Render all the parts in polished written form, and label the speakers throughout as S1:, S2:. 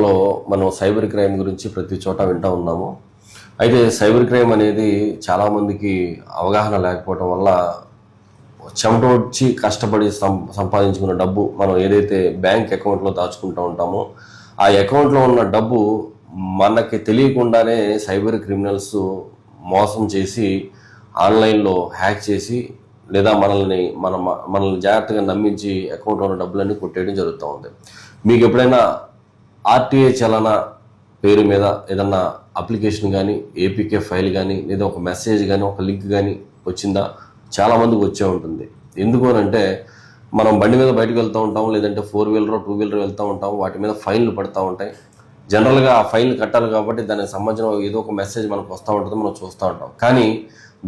S1: లో మనం cyber crime గురించి ప్రతి చోట వింటూ ఉన్నాము. అయితే సైబర్ క్రైమ్ అనేది చాలా మందికి అవగాహన లేకపోవడం వల్ల చెమటోడ్చి కష్టపడి సంపాదించుకున్న డబ్బు మనం ఏదైతే బ్యాంక్ అకౌంట్లో దాచుకుంటూ ఉంటామో ఆ అకౌంట్లో ఉన్న డబ్బు మనకి తెలియకుండానే సైబర్ క్రిమినల్స్ మోసం చేసి ఆన్లైన్లో హ్యాక్ చేసి లేదా మనల్ని జాగ్రత్తగా నమ్మించి అకౌంట్లో ఉన్న డబ్బులన్నీ కొట్టేయడం జరుగుతూ ఉంది. మీకు ఎప్పుడైనా ఆర్టీఏ చలన పేరు మీద ఏదన్నా అప్లికేషన్ కానీ ఏపీకే ఫైల్ కానీ లేదా ఒక మెసేజ్ కానీ ఒక లింక్ కానీ వచ్చిందా? చాలామందికి వచ్చే ఉంటుంది. ఎందుకు అంటే మనం బండి మీద బయటకు వెళ్తూ ఉంటాం, లేదంటే 4-వీలర్ 2-వీలర్ వెళ్తూ ఉంటాం, వాటి మీద ఫైన్లు పడుతూ ఉంటాయి. జనరల్గా ఆ ఫైన్లు కట్టాలి కాబట్టి దానికి సంబంధించిన ఏదో ఒక మెసేజ్ మనకు వస్తూ ఉంటుంది, మనం చూస్తూ ఉంటాం. కానీ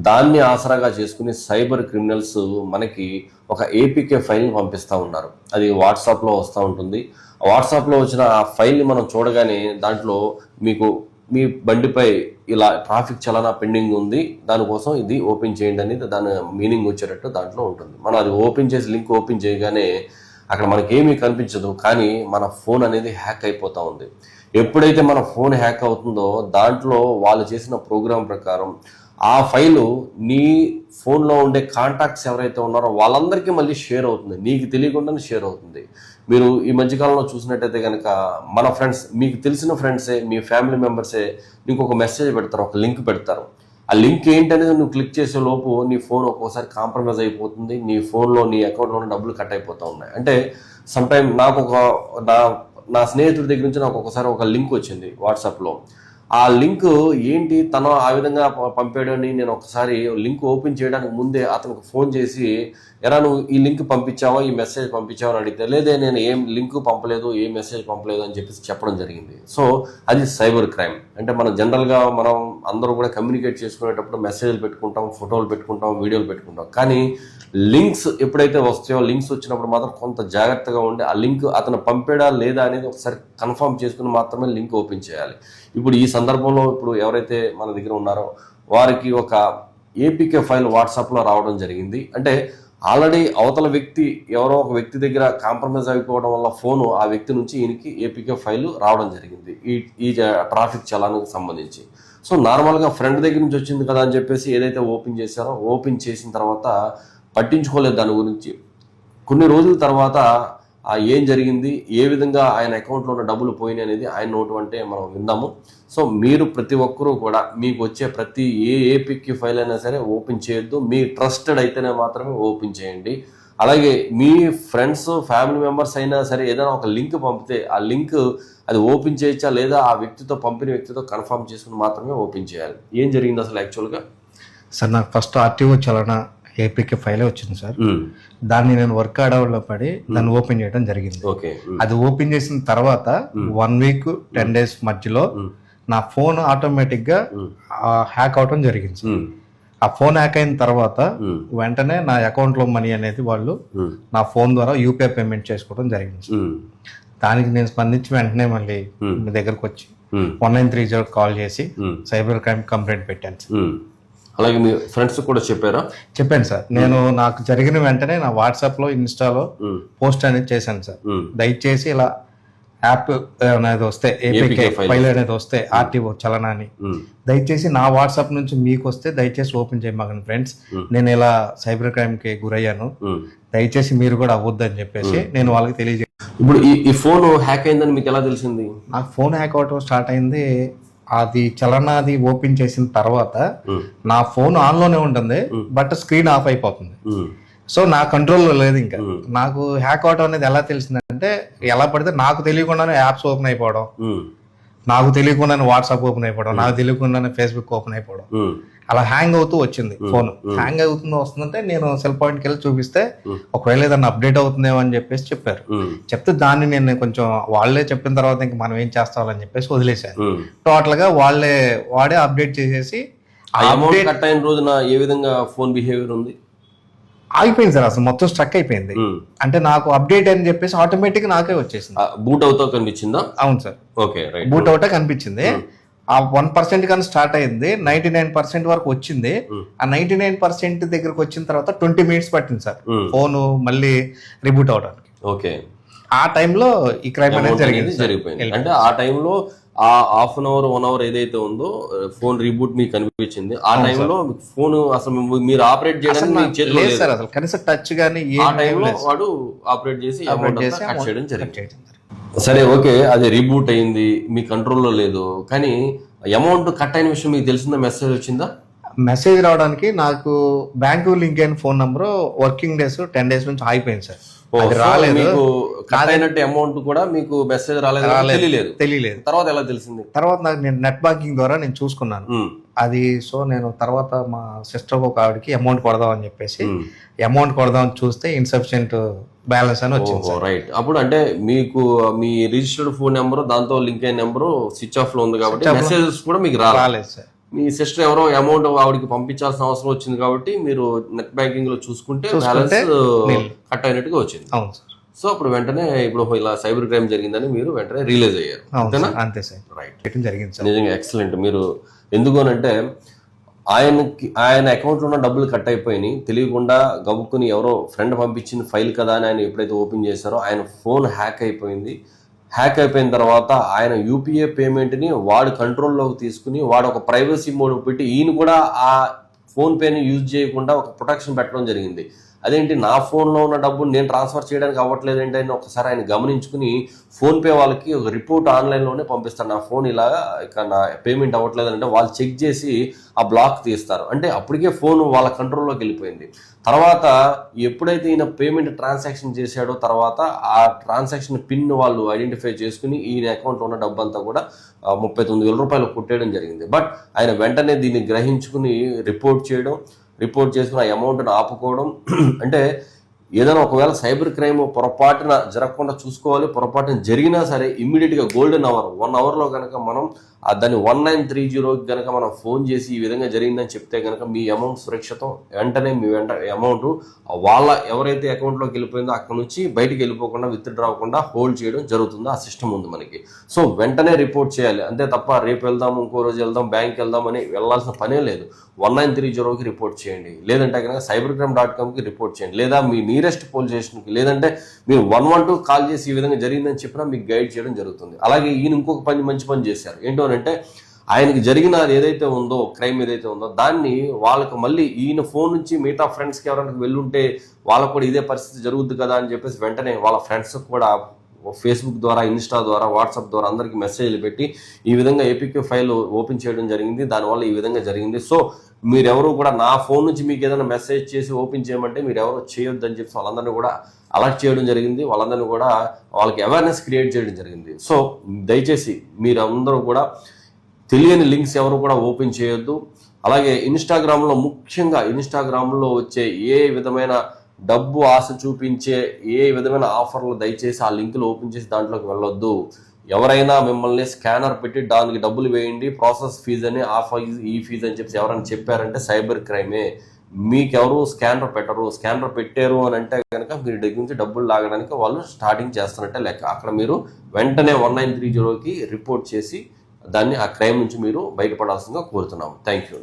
S1: దాన్ని ఆసరాగా చేసుకుని సైబర్ క్రిమినల్స్ మనకి ఒక ఏపీకే ఫైల్ని పంపిస్తూ ఉన్నారు. అది వాట్సాప్లో వస్తూ ఉంటుంది. వాట్సాప్లో వచ్చిన ఆ ఫైల్ని మనం చూడగానే దాంట్లో మీ బండిపై ఇలా ట్రాఫిక్ చలనా పెండింగ్ ఉంది, దానికోసం ఇది ఓపెన్ చేయండి అనేది దాని మీనింగ్ వచ్చేటట్టు దాంట్లో ఉంటుంది. మనం అది ఓపెన్ చేసి లింక్ ఓపెన్ చేయగానే అక్కడ మనకేమీ కనిపించదు, కానీ మన ఫోన్ అనేది హ్యాక్ అయిపోతూ ఉంది. ఎప్పుడైతే మన ఫోన్ హ్యాక్ అవుతుందో దాంట్లో వాళ్ళు చేసిన ప్రోగ్రాం ప్రకారం ఆ ఫైలు నీ ఫోన్లో ఉండే కాంటాక్ట్స్ ఎవరైతే ఉన్నారో వాళ్ళందరికీ మళ్ళీ షేర్ అవుతుంది, నీకు తెలియకుండానే షేర్ అవుతుంది. మీరు ఈ మధ్యకాలంలో చూసినట్టయితే కనుక మన ఫ్రెండ్స్, మీకు తెలిసిన ఫ్రెండ్సే, మీ ఫ్యామిలీ మెంబర్సే నీకు ఒక మెసేజ్ పెడతారు, ఒక లింక్ పెడతారు. ఆ లింక్ ఏంటనేది నువ్వు క్లిక్ చేసే లోపు నీ ఫోన్ ఒక్కోసారి కాంప్రమైజ్ అయిపోతుంది, నీ ఫోన్లో నీ అకౌంట్లో ఉన్న డబ్బులు కట్ అయిపోతూ ఉన్నాయి. అంటే సమ్టైమ్ నా స్నేహితుడి దగ్గర నుంచి నాకు ఒకసారి ఒక లింక్ వచ్చింది వాట్సాప్లో. ఆ లింక్ ఏంటి తను ఆ విధంగా పంపాడని నేను ఒకసారి లింక్ ఓపెన్ చేయడానికి ముందే అతనికి ఫోన్ చేసి, ఎరా నువ్వు ఈ లింక్ పంపించావా, ఈ మెసేజ్ పంపించావా అని అడిగితే, లేదే నేను ఏం లింక్ పంపలేదు, ఏ మెసేజ్ పంపలేదు అని చెప్పేసి చెప్పడం జరిగింది. సో అది సైబర్ క్రైమ్. అంటే మనం జనరల్గా మనం అందరూ కూడా కమ్యూనికేట్ చేసుకునేటప్పుడు మెసేజ్లు పెట్టుకుంటాం, ఫోటోలు పెట్టుకుంటాం, వీడియోలు పెట్టుకుంటాం. కానీ లింక్స్ ఎప్పుడైతే వస్తాయో, లింక్స్ వచ్చినప్పుడు మాత్రం కొంత జాగ్రత్తగా ఉండి ఆ లింక్ అతను పంపాడా లేదా అనేది ఒకసారి కన్ఫర్మ్ చేసుకుని మాత్రమే లింక్ ఓపెన్ చేయాలి. ఇప్పుడు ఈ సందర్భంలో ఎవరైతే మన దగ్గర ఉన్నారో వారికి ఒక ఏపీకే ఫైల్ వాట్సాప్లో రావడం జరిగింది. అంటే ఆల్రెడీ అవతల వ్యక్తి ఎవరో ఒక వ్యక్తి దగ్గర కాంప్రమైజ్ అయిపోవడం వల్ల ఫోను ఆ వ్యక్తి నుంచి ఈయనకి ఏపీకే ఫైల్ రావడం జరిగింది ఈ ట్రాఫిక్ చలానికి సంబంధించి. సో నార్మల్గా ఫ్రెండ్ దగ్గర నుంచి వచ్చింది కదా అని చెప్పేసి ఏదైతే ఓపెన్ చేశారో, ఓపెన్ చేసిన తర్వాత పట్టించుకోలేదు దాని గురించి. కొన్ని రోజుల తర్వాత ఏం జరిగింది, ఏ విధంగా ఆయన అకౌంట్లో ఉన్న డబ్బులు పోయినాయి అనేది ఆయన నోటు అంటే మనం విందాము. సో మీరు ప్రతి ఒక్కరూ కూడా మీకు వచ్చే ప్రతి ఏపీకి ఫైల్ అయినా సరే ఓపెన్ చేయొద్దు, మీ ట్రస్టెడ్ అయితేనే మాత్రమే ఓపెన్ చేయండి. అలాగే మీ ఫ్రెండ్స్ ఫ్యామిలీ మెంబర్స్ అయినా సరే ఏదైనా ఒక లింక్ పంపితే ఆ లింక్ అది ఓపెన్ చేయొచ్చా లేదా ఆ వ్యక్తితో పంపిన వ్యక్తితో కన్ఫర్మ్ చేసుకుని మాత్రమే ఓపెన్ చేయాలి. ఏం జరిగింది అసలు యాక్చువల్గా?
S2: సార్ నాకు ఫస్ట్ ఆర్టీఓ చలన ఏపీకే ఫైలే వచ్చింది సార్. దాన్ని నేను వర్క్ ఆడవల్లో పడి దాన్ని ఓపెన్ చేయడం జరిగింది. అది ఓపెన్ చేసిన తర్వాత 1 వీక్ 10 డేస్ మధ్యలో నా ఫోన్ ఆటోమేటిక్ గా హ్యాక్ అవటం జరిగింది. ఆ ఫోన్ హ్యాక్ అయిన తర్వాత వెంటనే నా అకౌంట్ లో మనీ అనేది వాళ్ళు నా ఫోన్ ద్వారా యూపీఐ పేమెంట్ చేసుకోవడం జరిగింది. దానికి నేను స్పందించి వెంటనే మళ్ళీ మీ దగ్గరకు వచ్చి 1930 కాల్ చేసి సైబర్ క్రైమ్ కంప్లైంట్ పెట్టాను.
S1: అలాగే మీ ఫ్రెండ్స్ కూడా చెప్పారా?
S2: చెప్పాను సార్. నేను నాకు జరిగిన వెంటనే నా వాట్సాప్ లో ఇన్స్టాలో పోస్ట్ అనేది చేశాను సార్. దయచేసి ఇలా యాప్ అనేది వస్తే ఏపీకే ఫైల్ అనేది వస్తే ఆర్టీఓ చలనాన్ని దయచేసి నా వాట్సాప్ నుంచి మీకు వస్తే దయచేసి ఓపెన్ చేయమాకండి ఫ్రెండ్స్, నేను ఇలా సైబర్ క్రైమ్ కి గురయ్యాను, దయచేసి మీరు కూడా అవ్వద్దని చెప్పేసి నేను వాళ్ళకి తెలియజేస్తాను.
S1: ఇప్పుడు ఈ ఫోన్ హ్యాక్ అయిందని మీకు ఎలా తెలిసింది?
S2: నాకు ఫోన్ హ్యాక్ అవటం స్టార్ట్ అయింది అది చలనాది ఓపెన్ చేసిన తర్వాత నా ఫోన్ ఆన్ లోనే ఉంటుంది, బట్ స్క్రీన్ ఆఫ్ అయిపోతుంది. సో నా కంట్రోల్లో లేదు. ఇంకా నాకు హ్యాక్ అవటం అనేది ఎలా తెలిసిందంటే, ఎలా పడితే నాకు తెలియకుండానే యాప్స్ ఓపెన్ అయిపోవడం, నాకు తెలియకుండానే వాట్సాప్ ఓపెన్ అయిపోవడం, నాకు తెలియకుండానే ఫేస్బుక్ ఓపెన్ అయిపోవడం, అలా హ్యాంగ్ అవుతూ వచ్చింది ఫోన్. హ్యాంగ్ అవుతుందో వస్తుందంటే నేను సెల్ పాయింట్కి వెళ్ళి చూపిస్తే ఒకవేళ ఏదన్నా అప్డేట్ అవుతుందేమో అని చెప్పేసి చెప్పారు. చెప్తే దాన్ని నేను కొంచెం వాళ్ళే చెప్పిన తర్వాత ఇంక మనం ఏం చేస్తామని చెప్పేసి వదిలేశాను. టోటల్ గా వాడే అప్డేట్ చేసేసి
S1: అమౌంట్ కట్ అయిన రోజున ఏ విధంగా ఫోన్ బిహేవియర్ ఉంది?
S2: ఆగిపోయింది సార్, అసలు మొత్తం స్ట్రక్ అయిపోయింది. అంటే నాకు అప్డేట్ అని చెప్పేసి ఆటోమేటిక్ నాకే వచ్చేసింది.
S1: బూట్ అవుతా కనిపించిందా?
S2: అవును సార్,
S1: ఓకే
S2: బూట్ అవుతా కనిపించింది. ఆ 1% కానీ స్టార్ట్ అయింది, 99% వరకు వచ్చింది. ఆ 99% దగ్గరకు వచ్చిన తర్వాత 20 minutes పట్టింది సార్ ఫోన్ మళ్ళీ రిబూట్ అవడానికి.
S1: ఓకే,
S2: ఆ టైంలో ఈ క్రైమ్ అనేది
S1: అమౌంట్
S2: జరిగింది
S1: అనేది జరిగిపోయింది. అంటే ఆ టైంలో ఆ హాఫ్ అన్ అవర్ 1 అవర్ ఏదైతే ఉందో ఫోన్ రీబూట్ మీకు కనిపించింది. ఆ టైంలో ఫోన్ అసలు మీరు ఆపరేట్ చేయడానికి మీ చేతిలో
S2: లేదు
S1: లేదు.
S2: సార్, అసలు కనీసం టచ్ కానీ
S1: ఆ టైంలో వాడు ఆపరేట్ చేసి అమౌంట్
S2: చేసి
S1: కట్ చేయడం జరిగింది.
S2: చేయడం.
S1: సరే, ఓకే, అది రీబూట్ అయింది, మీ కంట్రోల్లో లేదు, కానీ అమౌంట్ కట్ అయిన విషయం మీకు తెలిసిందా? మెసేజ్ వచ్చిందా?
S2: మెసేజ్ రావడానికి నాకు బ్యాంకు లింక్ అయిన phone number working days 10 days నుంచి ఆగిపోయింది సార్. అది రాలేదు.
S1: మీకు కట్ అయినట్టు అమౌంట్ కూడా మీకు మెసేజ్ రాలేదు, తెలియలేదు. తర్వాత ఎలా తెలిసింది?
S2: తర్వాత నాకు నేను నెట్ బ్యాంకింగ్ ద్వారా నేను చూసుకున్నాను అది. సో నేను తర్వాత మా సిస్టర్ ఒక ఆవిడకి అమౌంట్ కొడదాం అని చెప్పేసి అమౌంట్ కొడదాం అని చూస్తే ఇన్సఫిషియెంట్ బ్యాలెన్స్ అని వచ్చింది.
S1: రైట్. అప్పుడు అంటే మీకు మీ రిజిస్టర్డ్ ఫోన్ నెంబర్ దాంతో లింక్ అయిన నెంబర్ స్విచ్ ఆఫ్ లో ఉంది కాబట్టి మెసేజెస్ కూడా మీకు రాలేదు
S2: సార్.
S1: మీ సిస్టర్ ఎవరో అమౌంట్ ఆవిడకి పంపించాల్సిన అవసరం వచ్చింది కాబట్టి మీరు నెట్ బ్యాంకింగ్ లో చూసుకుంటే బ్యాలెన్స్ కట్ అయినట్టుగా వచ్చింది.
S2: అవును సార్.
S1: సో అప్పుడు వెంటనే ఇప్పుడు ఇలా సైబర్ క్రైమ్ జరిగిందని మీరు వెంటనే రిలీజ్ అయ్యారు.
S2: అంతే సార్.
S1: రైట్.
S2: జరిగింది సార్.
S1: నిజంగా ఎక్సలెంట్. మీరు ఎందుకనంటే ఆయన అకౌంట్లో ఉన్న డబ్బులు కట్ అయిపోయినాయి, తెలియకుండా గబుక్కుని ఎవరో ఫ్రెండ్ పంపించిన ఫైల్ కదా అని ఆయన ఎప్పుడైతే ఓపెన్ చేశారో ఆయన ఫోన్ హ్యాక్ అయిపోయింది. హ్యాక్ అయిపోయిన తర్వాత ఆయన యూపీఐ పేమెంట్ని వాడు కంట్రోల్లోకి తీసుకుని వాడు ఒక ప్రైవసీ మోడ్ పెట్టి ఈయన కూడా ఆ ఫోన్పేని యూజ్ చేయకుండా ఒక ప్రొటెక్షన్ పెట్టడం జరిగింది. అదేంటి నా ఫోన్లో ఉన్న డబ్బులు నేను ట్రాన్స్ఫర్ చేయడానికి అవ్వట్లేదు ఏంటి అని ఒకసారి ఆయన గమనించుకుని ఫోన్పే వాళ్ళకి ఒక రిపోర్ట్ ఆన్లైన్లోనే పంపిస్తారు, నా ఫోన్ ఇలాగా ఇక నా పేమెంట్ అవ్వట్లేదు అంటే వాళ్ళు చెక్ చేసి ఆ బ్లాక్ తీస్తారు. అంటే అప్పటికే ఫోన్ వాళ్ళ కంట్రోల్లోకి వెళ్ళిపోయింది. తర్వాత ఎప్పుడైతే ఈయన పేమెంట్ ట్రాన్సాక్షన్ చేశాడో తర్వాత ఆ ట్రాన్సాక్షన్ పిన్ వాళ్ళు ఐడెంటిఫై చేసుకుని ఈయన అకౌంట్లో ఉన్న డబ్బు అంతా కూడా 39,000 రూపాయలు కొట్టేయడం జరిగింది. బట్ ఆయన వెంటనే దీన్ని గ్రహించుకుని రిపోర్ట్ చేసుకుని ఆ అమౌంట్ను ఆపుకోవడం. అంటే ఏదైనా ఒకవేళ సైబర్ క్రైమ్ పొరపాటున జరగకుండా చూసుకోవాలి. పొరపాటున జరిగినా సరే ఇమ్మీడియట్గా గోల్డెన్ అవర్ 1 అవర్లో కనుక మనం దాన్ని 1930కి కనుక మనం ఫోన్ చేసి ఈ విధంగా జరిగిందని చెప్తే కనుక మీ అమౌంట్ సురక్షితం. వెంటనే మీ అమౌంట్ వాళ్ళ ఎవరైతే అకౌంట్లోకి వెళ్ళిపోయిందో అక్కడ నుంచి బయటికి వెళ్ళిపోకుండా విత్డ్రా అవ్వకుండా హోల్డ్ చేయడం జరుగుతుంది. ఆ సిస్టమ్ ఉంది మనకి. సో వెంటనే రిపోర్ట్ చేయాలి, అంతే తప్ప రేపు వెళ్దాం, ఇంకో రోజు వెళ్దాం, బ్యాంక్కి వెళ్దాం అని వెళ్ళాల్సిన పనే లేదు. 1930కి రిపోర్ట్ చేయండి, లేదంటే కనుక cybercrime.comకి రిపోర్ట్ చేయండి, లేదా మీ నియరెస్ట్ పోలీస్ స్టేషన్కి, లేదంటే మీరు 112 కాల్ చేసి ఈ విధంగా జరిగిందని చెప్పినా మీకు గైడ్ చేయడం జరుగుతుంది. అలాగే ఈయన ఇంకొక మంచి పని చేశారు. ఏంటో అంటే ఆయనకి జరిగిన ఏదైతే ఉందో క్రైమ్ ఏదైతే ఉందో దాన్ని వాళ్ళకి మళ్ళీ ఈయన ఫోన్ నుంచి మిగతా ఫ్రెండ్స్కి ఎవరైనా వెళ్ళుంటే వాళ్ళకు కూడా ఇదే పరిస్థితి జరుగుద్ది కదా అని చెప్పేసి వెంటనే వాళ్ళ ఫ్రెండ్స్కి కూడా ఫేస్బుక్ ద్వారా, ఇన్స్టా ద్వారా, వాట్సాప్ ద్వారా అందరికీ మెసేజ్లు పెట్టి ఈ విధంగా ఏపీకే ఫైల్ ఓపెన్ చేయడం జరిగింది, దానివల్ల ఈ విధంగా జరిగింది. సో మీరెవరు కూడా నా ఫోన్ నుంచి మీకు ఏదైనా మెసేజ్ చేసి ఓపెన్ చేయమంటే మీరు ఎవరు చేయొద్దని చెప్పి వాళ్ళందరినీ కూడా అలర్ట్ చేయడం జరిగింది. వాళ్ళందరినీ కూడా వాళ్ళకి అవేర్నెస్ క్రియేట్ చేయడం జరిగింది. సో దయచేసి మీరందరూ కూడా తెలియని లింక్స్ ఎవరు కూడా ఓపెన్ చేయొద్దు. అలాగే ఇన్స్టాగ్రామ్లో, ముఖ్యంగా ఇన్స్టాగ్రామ్లో వచ్చే ఏ విధమైన డబ్బు ఆశ చూపించే ఏ విధమైన ఆఫర్లు దయచేసి ఆ లింకులు ఓపెన్ చేసి దాంట్లోకి వెళ్ళొద్దు. ఎవరైనా మిమ్మల్ని స్కానర్ పెట్టి దానికి డబ్బులు వేయండి, ప్రాసెస్ ఫీజు అని, ఆ ఫీజు ఈ ఫీజు అని చెప్పి ఎవరైనా చెప్పారంటే సైబర్ క్రైమే. మీకెవరు స్కానర్ పెట్టరు. స్కానర్ పెట్టారు అని అంటే కనుక మీరు దగ్గర నుంచి డబ్బులు లాగడానికి వాళ్ళు స్టార్టింగ్ చేస్తున్నట్టే లెక్క. అక్కడ మీరు వెంటనే 1930కి రిపోర్ట్ చేసి దాన్ని ఆ క్రైమ్ నుంచి మీరు బయటపడాల్సిందిగా కోరుతున్నాము. Thank you.